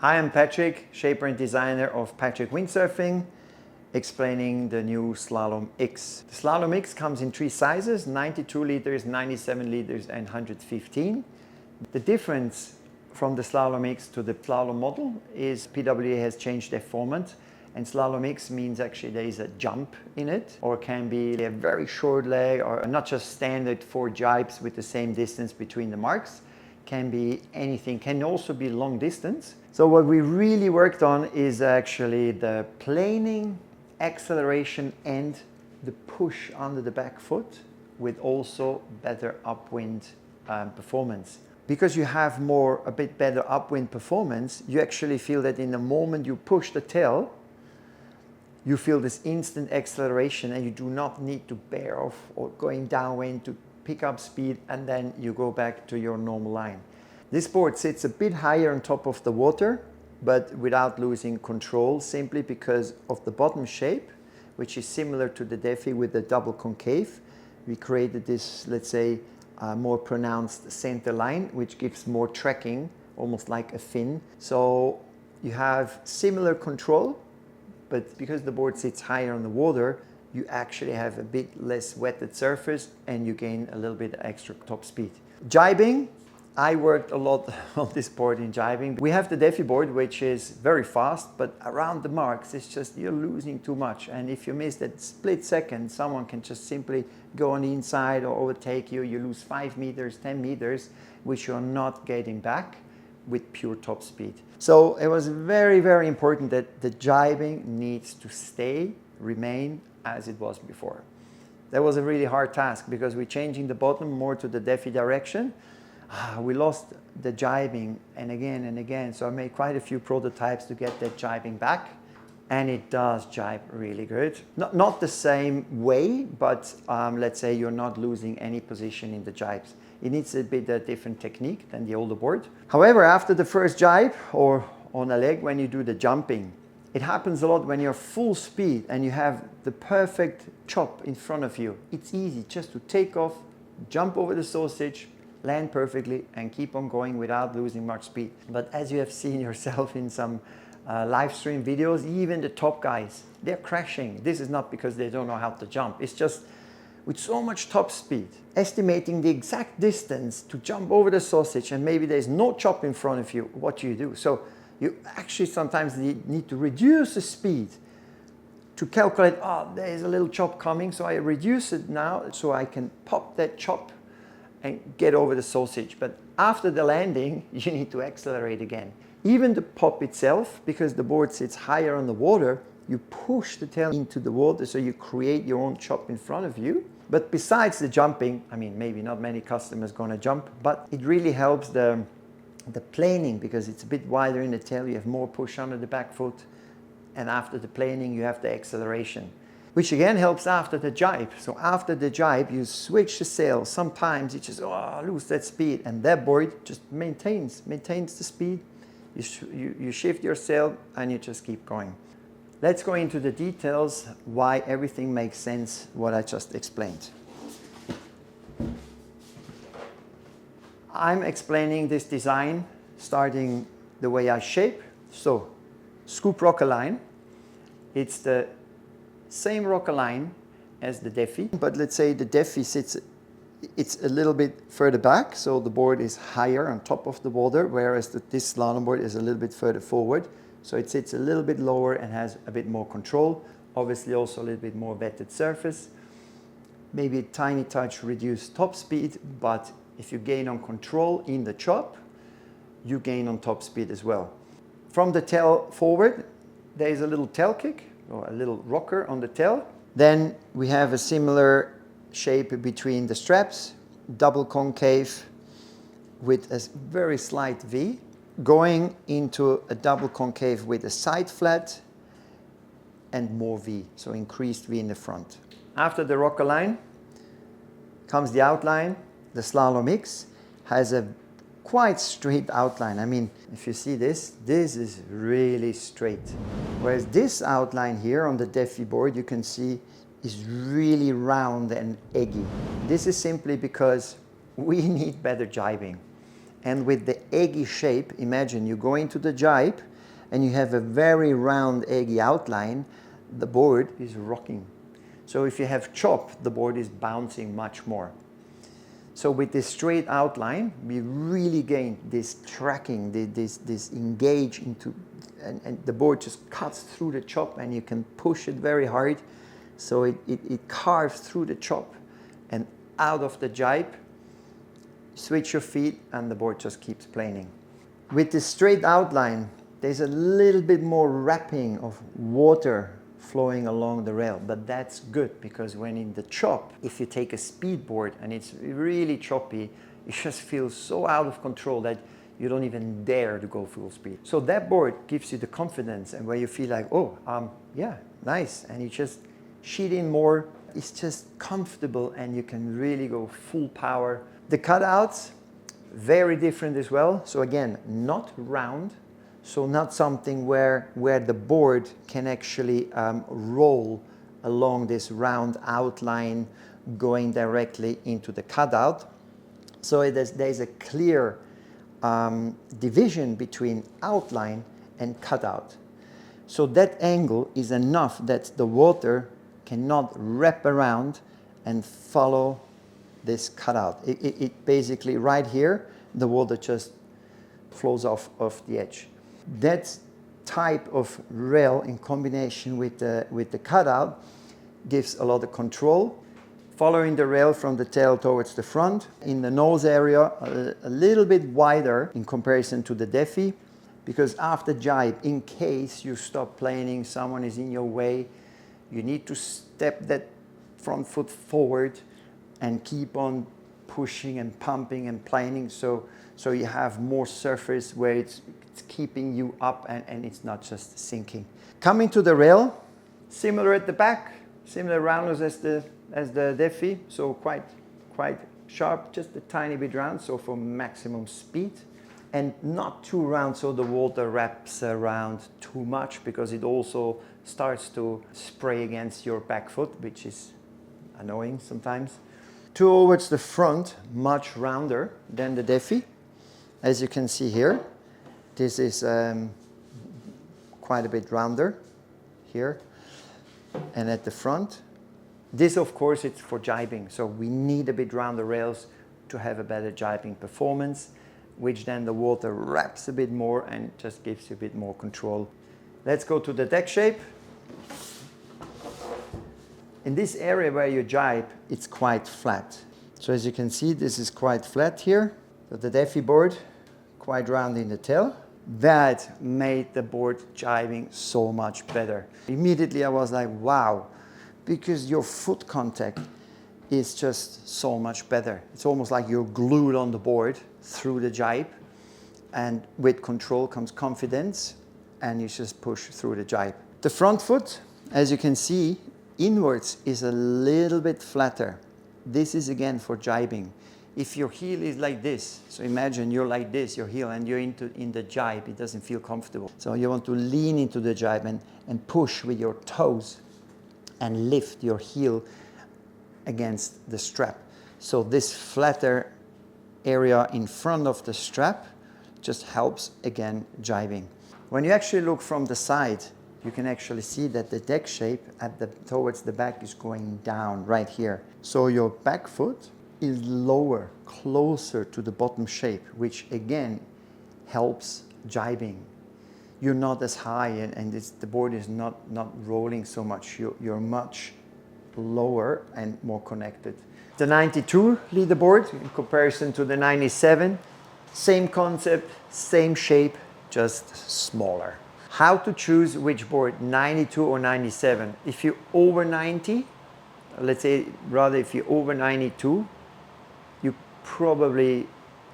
Hi, I'm Patrik, shaper and designer of Patrik Windsurfing, explaining the new Slalom X. The Slalom X comes in three sizes, 92 liters, 97 liters and 115. The difference from the Slalom X to the Slalom model is PWA has changed their format, and Slalom X means actually there is a jump in it, or can be a very short leg, or not just standard 4 jibes with the same distance between the marks. Can be anything, can also be long distance. So what we really worked on is actually the planing, acceleration and the push under the back foot with also better upwind performance. Because you have a bit better upwind performance, you actually feel that in the moment you push the tail, you feel this instant acceleration and you do not need to bear off or going downwind to pick up speed and then you go back to your normal line. This board sits a bit higher on top of the water, but without losing control, simply because of the bottom shape, which is similar to the Defi with the double concave. We created this, let's say, more pronounced center line, which gives more tracking, almost like a fin. So you have similar control, but because the board sits higher on the water, you actually have a bit less wetted surface and you gain a little bit extra top speed. Jibing, I worked a lot on this board in jibing. We have the Defi board, which is very fast, but around the marks, it's just you're losing too much. And if you miss that split second, someone can just simply go on the inside or overtake you. You lose 5 meters, 10 meters, which you're not getting back with pure top speed. So it was very, very important that the jibing needs to remain as it was before. That was a really hard task because we're changing the bottom more to the Defi direction. We lost the jibing and again. So I made quite a few prototypes to get that jibing back. And it does jibe really good. Not the same way, but let's say you're not losing any position in the jibes. It needs a bit a different technique than the older board. However, after the first jibe or on a leg when you do the jumping, it happens a lot when you're full speed and you have the perfect chop in front of you. It's easy just to take off, jump over the sausage, land perfectly and keep on going without losing much speed. But as you have seen yourself in some live stream videos, even the top guys, they're crashing. This is not because they don't know how to jump. It's just with so much top speed, estimating the exact distance to jump over the sausage and maybe there's no chop in front of you, what do you do? So you actually sometimes need to reduce the speed to calculate, there's a little chop coming, so I reduce it now so I can pop that chop and get over the sausage. But after the landing, you need to accelerate again. Even the pop itself, because the board sits higher on the water, you push the tail into the water so you create your own chop in front of you. But besides the jumping, I mean, maybe not many customers gonna jump, but it really helps the planing because it's a bit wider in the tail, you have more push under the back foot, and after the planing you have the acceleration, which again helps after the jibe. So after the jibe you switch the sail, sometimes you just lose that speed, and that board just maintains the speed. You shift your sail and you just keep going. Let's go into the details why everything makes sense what I just explained. I'm explaining this design starting the way I shape. So scoop rocker line, it's the same rocker line as the Defi, but let's say the Defi it's a little bit further back, so the board is higher on top of the water, whereas this slalom board is a little bit further forward. So it sits a little bit lower and has a bit more control. Obviously also a little bit more wetted surface. Maybe a tiny touch reduced top speed, but if you gain on control in the chop, you gain on top speed as well. From the tail forward, there is a little tail kick or a little rocker on the tail. Then we have a similar shape between the straps, double concave with a very slight V, going into a double concave with a side flat and more V, so increased V in the front. After the rocker line comes the outline. The Slalom X has a quite straight outline. I mean, if you see this is really straight. Whereas this outline here on the Defi board, you can see is really round and eggy. This is simply because we need better jibing. And with the eggy shape, imagine you go into the jibe and you have a very round eggy outline, the board is rocking. So if you have chop, the board is bouncing much more. So with this straight outline, we really gain this tracking, this engage into, and the board just cuts through the chop and you can push it very hard. So it carves through the chop and out of the jibe, switch your feet and the board just keeps planing. With this straight outline, there's a little bit more wrapping of water flowing along the rail, but that's good because when in the chop, if you take a speed board and it's really choppy, it just feels so out of control that you don't even dare to go full speed. So that board gives you the confidence and where you feel like, oh, yeah, nice. And you just sheet in more, it's just comfortable and you can really go full power. The cutouts, very different as well. So again, not round. So not something where the board can actually roll along this round outline going directly into the cutout. So there's a clear division between outline and cutout. So that angle is enough that the water cannot wrap around and follow this cutout. It basically right here, the water just flows off the edge. That type of rail in combination with the cutout gives a lot of control. Following the rail from the tail towards the front. In the nose area, a little bit wider in comparison to the Defi, because after jibe, in case you stop planing, someone is in your way, you need to step that front foot forward and keep on pushing and pumping and planing, so you have more surface where it's keeping you up and it's not just sinking. Coming to the rail, similar at the back, similar roundness as the Defi, so quite sharp, just a tiny bit round, so for maximum speed. And not too round so the water wraps around too much because it also starts to spray against your back foot, which is annoying sometimes. Towards the front, much rounder than the Defi. As you can see here, this is quite a bit rounder here and at the front. This, of course, it's for jibing, so we need a bit rounder rails to have a better jibing performance, which then the water wraps a bit more and just gives you a bit more control. Let's go to the deck shape. In this area where you jibe, it's quite flat. So as you can see, this is quite flat here. So the Defi board, quite round in the tail. That made the board jibing so much better. Immediately I was like, wow, because your foot contact is just so much better. It's almost like you're glued on the board through the jibe, and with control comes confidence, and you just push through the jibe. The front foot, as you can see, inwards is a little bit flatter. This is again for jibing. If your heel is like this, so imagine you're like this, your heel, and you're in the jibe, it doesn't feel comfortable. So you want to lean into the jibe and push with your toes and lift your heel against the strap. So this flatter area in front of the strap just helps again jibing. When you actually look from the side, you can actually see that the deck shape towards the back is going down right here. So your back foot is lower, closer to the bottom shape, which again helps jibing. You're not as high and the board is not rolling so much. You're much lower and more connected. The 92 leaderboard in comparison to the 97, same concept, same shape, just smaller. How to choose which board, 92 or 97? If you're over 90, let's say rather if you're over 92, you probably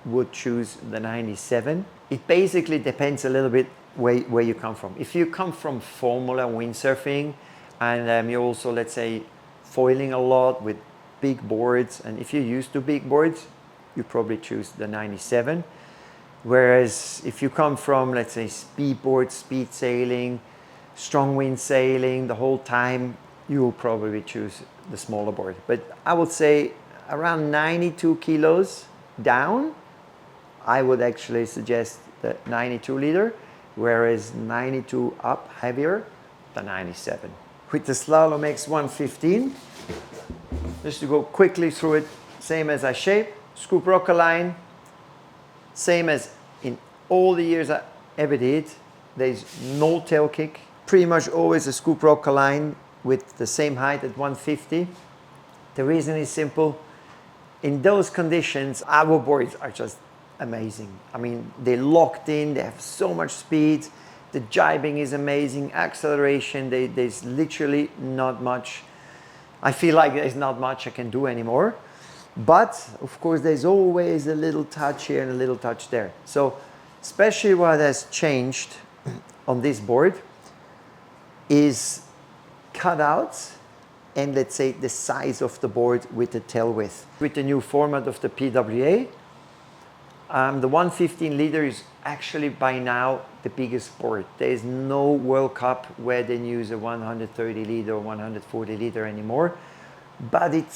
would choose the 97. It basically depends a little bit where you come from. If you come from Formula windsurfing and you're also, let's say, foiling a lot with big boards, and if you're used to big boards, you probably choose the 97. Whereas if you come from, let's say, speedboard, speed sailing, strong wind sailing the whole time, you will probably choose the smaller board. But I would say around 92 kilos down, I would actually suggest the 92 liter, whereas 92 up heavier than 97. With the Slalom X 115, just to go quickly through it, same as I shape, scoop rocker line, same as in all the years I ever did. There's no tail kick, pretty much always a scoop rocker line with the same height at 150. The reason is simple. In those conditions, our boards are just amazing. I mean, they're locked in, they have so much speed, the jibing is amazing, acceleration, there's literally not much. I feel like there's not much I can do anymore. But, of course, there's always a little touch here and a little touch there. So, especially what has changed on this board is cutouts and, let's say, the size of the board with the tail width. With the new format of the PWA, the 115 liter is actually by now the biggest board. There is no World Cup where they use a 130 liter or 140 liter anymore. But it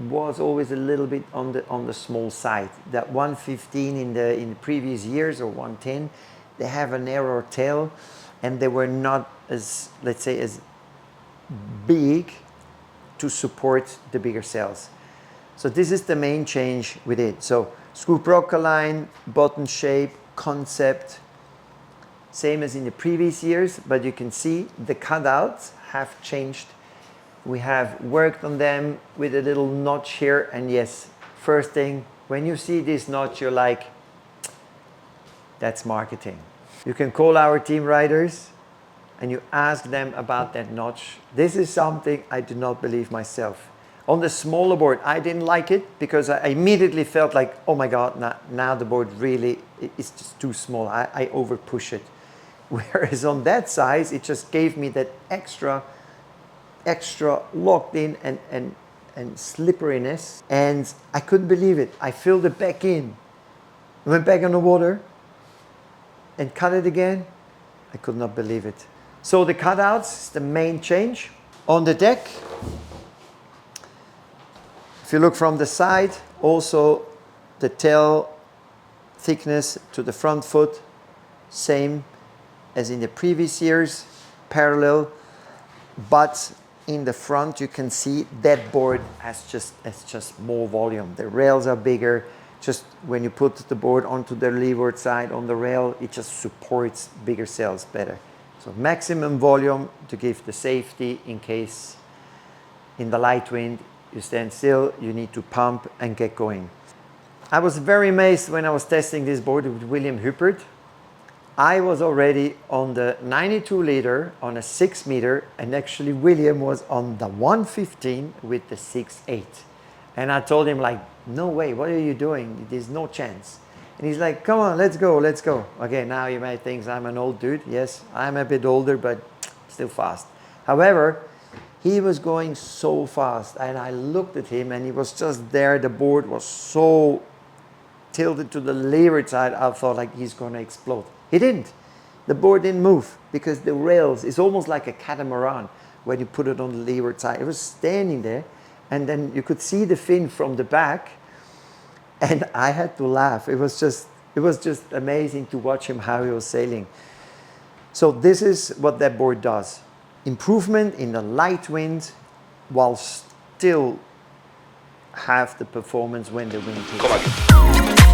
was always a little bit on the small side. That 115 in the previous years, or 110, they have a narrower tail, and they were not as, let's say, as big to support the bigger sails. So this is the main change with it. So scoop rocker line, button shape, concept, same as in the previous years, but you can see the cutouts have changed. We have worked on them with a little notch here, and yes, first thing, when you see this notch, you're like, that's marketing. You can call our team riders and you ask them about that notch. This is something I do not believe myself. On the smaller board, I didn't like it because I immediately felt like, oh my God, now the board really is just too small. I over push it. Whereas on that size, it just gave me that extra locked in and slipperiness, and I couldn't believe it. I filled it back in, went back on the water and cut it again. I could not believe it. So the cutouts is the main change. On the deck, if you look from the side, also the tail thickness to the front foot, same as in the previous years, parallel, but in the front you can see that board has just more volume. The rails are bigger. Just when you put the board onto the leeward side on the rail, it just supports bigger sails better. So maximum volume to give the safety in case in the light wind you stand still, you need to pump and get going. I was very amazed when I was testing this board with William Huppert. I was already on the 92 liter on a 6 meter, and actually William was on the 115 with the 6.8. And I told him, like, no way, what are you doing? There's no chance. And he's like, come on, let's go, let's go. Okay, now you might think I'm an old dude. Yes, I'm a bit older, but still fast. However, he was going so fast, and I looked at him and he was just there. The board was so tilted to the leeward side, I thought like he's gonna explode. He didn't. The board didn't move because the rails is almost like a catamaran when you put it on the leeward side. It was standing there, and then you could see the fin from the back, and I had to laugh. It was just amazing to watch him how he was sailing. So this is what that board does. Improvement in the light wind while still have the performance when the wind hits.